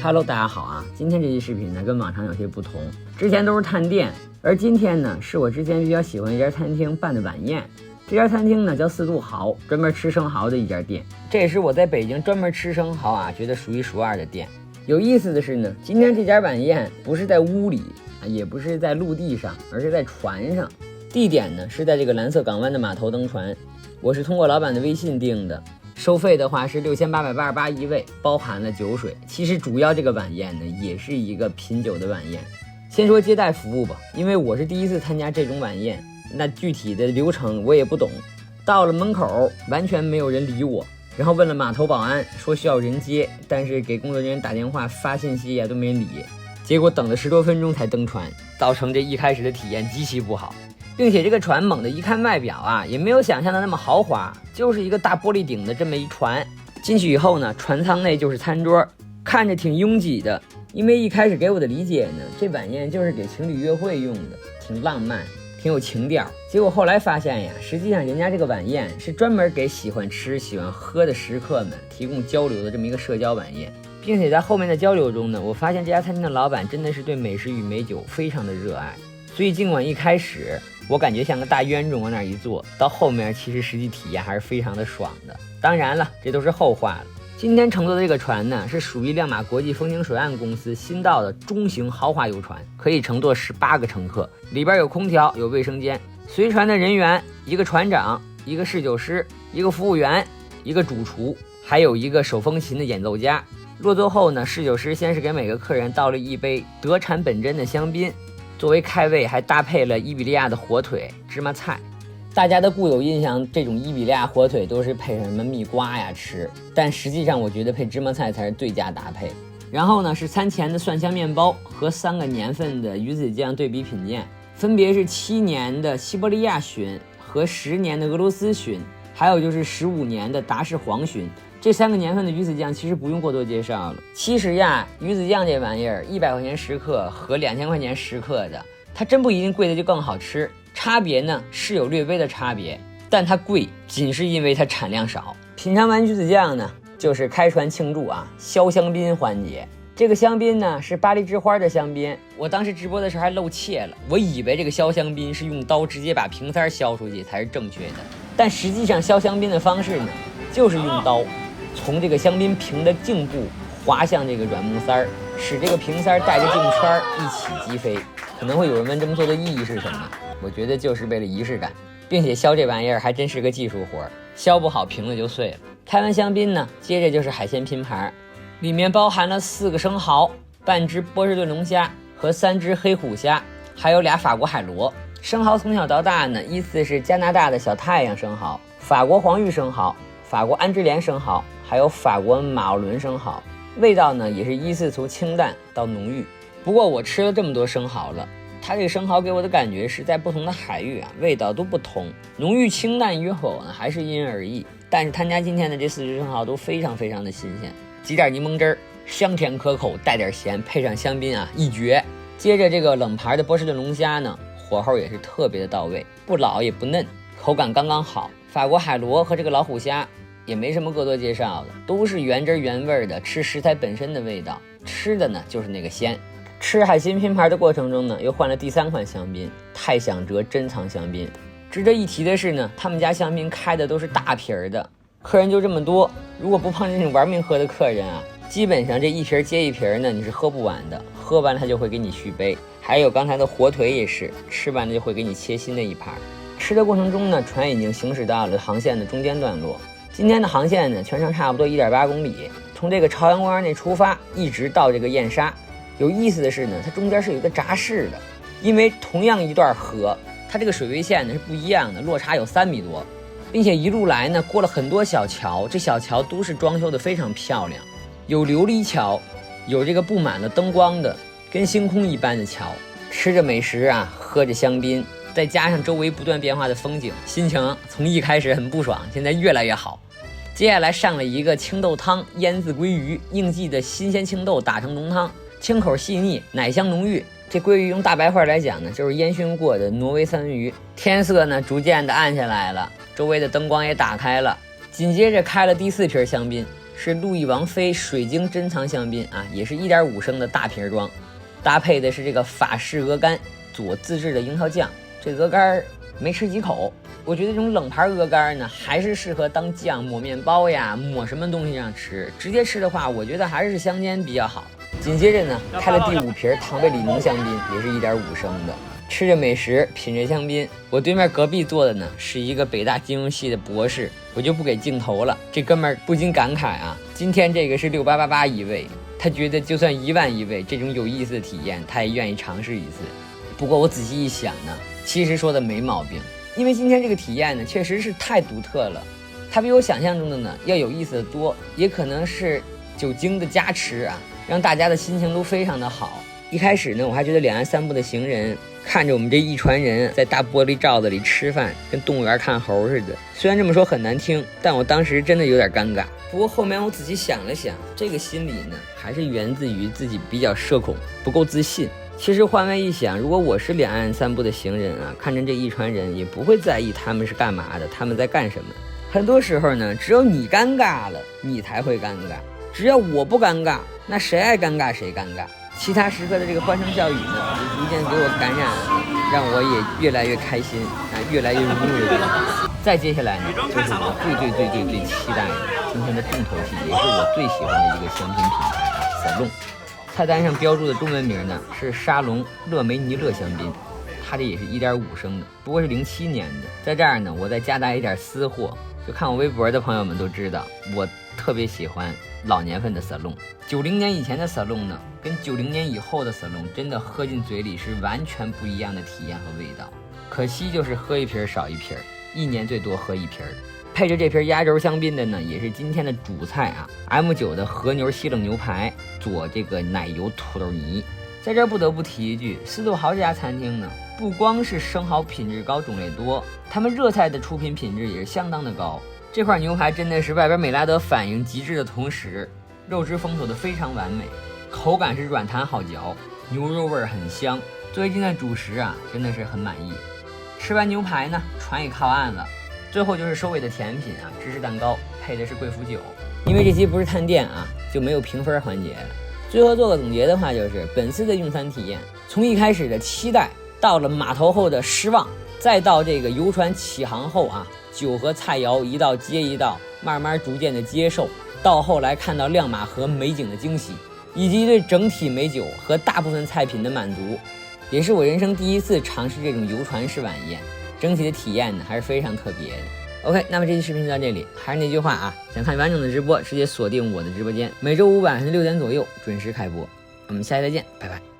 Hello， 大家好啊！今天这期视频呢，跟往常有些不同。之前都是探店，而今天呢，是我之前比较喜欢一家餐厅办的晚宴。这家餐厅呢叫四渡豪，专门吃生蚝的一家店。这也是我在北京专门吃生蚝啊，觉得数一数二的店。有意思的是呢，今天这家晚宴不是在屋里啊，也不是在陆地上，而是在船上。地点呢是在这个蓝色港湾的码头登船。我是通过老板的微信订的。收费的话是6888一位，包含了酒水。其实主要这个晚宴呢，也是一个品酒的晚宴。先说接待服务吧，因为我是第一次参加这种晚宴，那具体的流程我也不懂。到了门口，完全没有人理我，然后问了码头保安，说需要人接，但是给工作人员打电话发信息啊都没人理。结果等了10多分钟才登船，造成这一开始的体验极其不好。并且这个船猛的一看外表啊，也没有想象的那么豪华，就是一个大玻璃顶的这么一船。进去以后呢，船舱内就是餐桌，看着挺拥挤的。因为一开始给我的理解呢，这晚宴就是给情侣约会用的，挺浪漫，挺有情调。结果后来发现呀，实际上人家这个晚宴是专门给喜欢吃喜欢喝的食客们提供交流的这么一个社交晚宴。并且在后面的交流中呢，我发现这家餐厅的老板真的是对美食与美酒非常的热爱。所以尽管一开始我感觉像个大冤种往那一坐，到后面其实实际体验还是非常的爽的。当然了，这都是后话了。今天乘坐的这个船呢，是属于亮马国际风行水岸公司新到的中型豪华游船，可以乘坐18个乘客，里边有空调，有卫生间。随船的人员，一个船长，一个侍酒师，一个服务员，一个主厨，还有一个手风琴的演奏家。落座后呢，侍酒师先是给每个客人倒了一杯德产本真的香槟，作为开胃还搭配了伊比利亚的火腿、芝麻菜。大家的固有印象，这种伊比利亚火腿都是配上什么蜜瓜呀吃，但实际上我觉得配芝麻菜才是最佳搭配。然后呢，是餐前的蒜香面包和3个年份的鱼子酱对比品鉴，分别是7年的西伯利亚熏和10年的俄罗斯熏，还有就是15年的达氏黄熏。这3个年份的鱼子酱其实不用过多介绍了。其实呀，鱼子酱这玩意儿100块钱10克和2000块钱10克的，它真不一定贵的就更好吃，差别呢是有略微的差别，但它贵仅是因为它产量少。品尝完鱼子酱呢，就是开船庆祝啊削香槟环节。这个香槟呢是巴黎之花的香槟，我当时直播的时候还露怯了，我以为这个削香槟是用刀直接把瓶塞削出去才是正确的，但实际上削香槟的方式呢，就是用刀从这个香槟瓶的颈部滑向这个软木塞，使这个瓶塞带着镜圈一起击飞。可能会有人问这么做的意义是什么？我觉得就是为了仪式感，并且削这玩意儿还真是个技术活，削不好瓶子就碎了。开完香槟呢，接着就是海鲜拼盘，里面包含了4个生蚝、半只波士顿龙虾和3只黑虎虾，还有2法国海螺。生蚝从小到大呢，依次是加拿大的小太阳生蚝、法国黄玉生蚝、法国安之莲生蚝，还有法国马奥伦生蚝。味道呢也是依次从清淡到浓郁。不过我吃了这么多生蚝了，它这个生蚝给我的感觉是在不同的海域啊，味道都不同，浓郁清淡与否呢还是因人而异。但是他家今天的这4只生蚝都非常非常的新鲜，挤点柠檬汁儿，香甜可口，带点咸，配上香槟啊，一绝。接着这个冷盘的波士顿龙虾呢，火候也是特别的到位，不老也不嫩，口感刚刚好。法国海螺和这个老虎虾也没什么过多介绍的，都是原汁原味的，吃食材本身的味道，吃的呢就是那个鲜。吃海鲜拼盘的过程中呢，又换了第3款香槟，太享哲珍藏香槟。值得一提的是呢，他们家香槟开的都是大瓶的，客人就这么多，如果不碰这种玩命喝的客人啊，基本上这一瓶接一瓶呢，你是喝不完的，喝完了他就会给你续杯。还有刚才的火腿也是，吃完了就会给你切新的一盘。吃的过程中呢，船已经行驶到了航线的中间段落。今天的航线呢，全长差不多1.8公里，从这个朝阳公园内出发，一直到这个燕莎。有意思的是呢，它中间是有一个闸式的，因为同样一段河，它这个水位线呢是不一样的，落差有3米多，并且一路来呢过了很多小桥，这小桥都是装修的非常漂亮，有琉璃桥，有这个布满了灯光的跟星空一般的桥。吃着美食啊，喝着香槟，再加上周围不断变化的风景，心情从一开始很不爽，现在越来越好。接下来上了一个青豆汤，腌制鲑鱼，应季的新鲜青豆打成浓汤，清口细腻，奶香浓郁。这鲑鱼用大白话来讲呢，就是烟熏过的挪威三文鱼。天色呢逐渐的暗下来了，周围的灯光也打开了。紧接着开了第4瓶香槟，是路易王妃水晶珍藏香槟啊，也是1.5升的大瓶装，搭配的是这个法式鹅肝佐自制的樱桃酱。这鹅肝没吃几口，我觉得这种冷盘鹅肝呢，还是适合当酱抹面包呀，抹什么东西上吃。直接吃的话，我觉得还是香煎比较好。紧接着呢，开了第5瓶唐贝里浓香槟，也是1.5升的。吃着美食，品着香槟，我对面隔壁坐的呢是一个北大金融系的博士，我就不给镜头了。这哥们儿不禁感慨啊，今天这个是6888一位，他觉得就算1万一位，这种有意思的体验，他也愿意尝试一次。不过我仔细一想呢，其实说的没毛病，因为今天这个体验呢，确实是太独特了，它比我想象中的呢要有意思的多，也可能是酒精的加持啊，让大家的心情都非常的好。一开始呢，我还觉得两岸散步的行人看着我们这一船人在大玻璃罩子里吃饭，跟动物园看猴似的。虽然这么说很难听，但我当时真的有点尴尬。不过后面我仔细想了想，这个心理呢，还是源自于自己比较社恐，不够自信。其实换位一想，如果我是两岸散步的行人啊，看着这一船人，也不会在意他们是干嘛的，他们在干什么。很多时候呢，只有你尴尬了，你才会尴尬。只要我不尴尬，那谁爱尴尬谁尴尬。其他时刻的这个欢声笑语呢，就逐渐给我感染了，让我也越来越开心啊，越来越融入了这个。再接下来呢，就是我最期待的今天的重头戏，也是我最喜欢的一个香槟品牌啊，Salon。菜单上标注的中文名呢是沙龙乐梅尼勒香槟，它这也是1.5升的，不过是07年的。在这儿呢，我再夹带一点私货，就看我微博的朋友们都知道，我特别喜欢老年份的 Salon。90年以前的 Salon 呢，跟90年以后的 Salon 真的喝进嘴里是完全不一样的体验和味道。可惜就是喝一瓶少一瓶，1年最多喝一瓶。配着这瓶压轴香槟的呢，也是今天的主菜啊 ，M9 的和牛西冷牛排佐这个奶油土豆泥。在这儿不得不提一句，四渡豪这家餐厅呢，不光是生蚝品质高种类多，他们热菜的出品品质也是相当的高。这块牛排真的是外边美拉德反应极致的同时，肉质封口的非常完美，口感是软弹好嚼，牛肉味很香。作为今天的主食啊，真的是很满意。吃完牛排呢，船也靠岸了。最后就是收尾的甜品啊，芝士蛋糕，配的是贵腐酒。因为这期不是探店啊，就没有评分环节了。最后做个总结的话，就是本次的用餐体验，从一开始的期待，到了码头后的失望，再到这个游船起航后啊，酒和菜肴一道接一道，慢慢逐渐的接受，到后来看到亮马河美景的惊喜，以及对整体美酒和大部分菜品的满足，也是我人生第一次尝试这种游船式晚宴。整体的体验呢还是非常特别的。OK， 那么这期视频就到这里，还是那句话啊，想看完整的直播，直接锁定我的直播间，每周5晚上6点左右准时开播。我们下期再见，拜拜。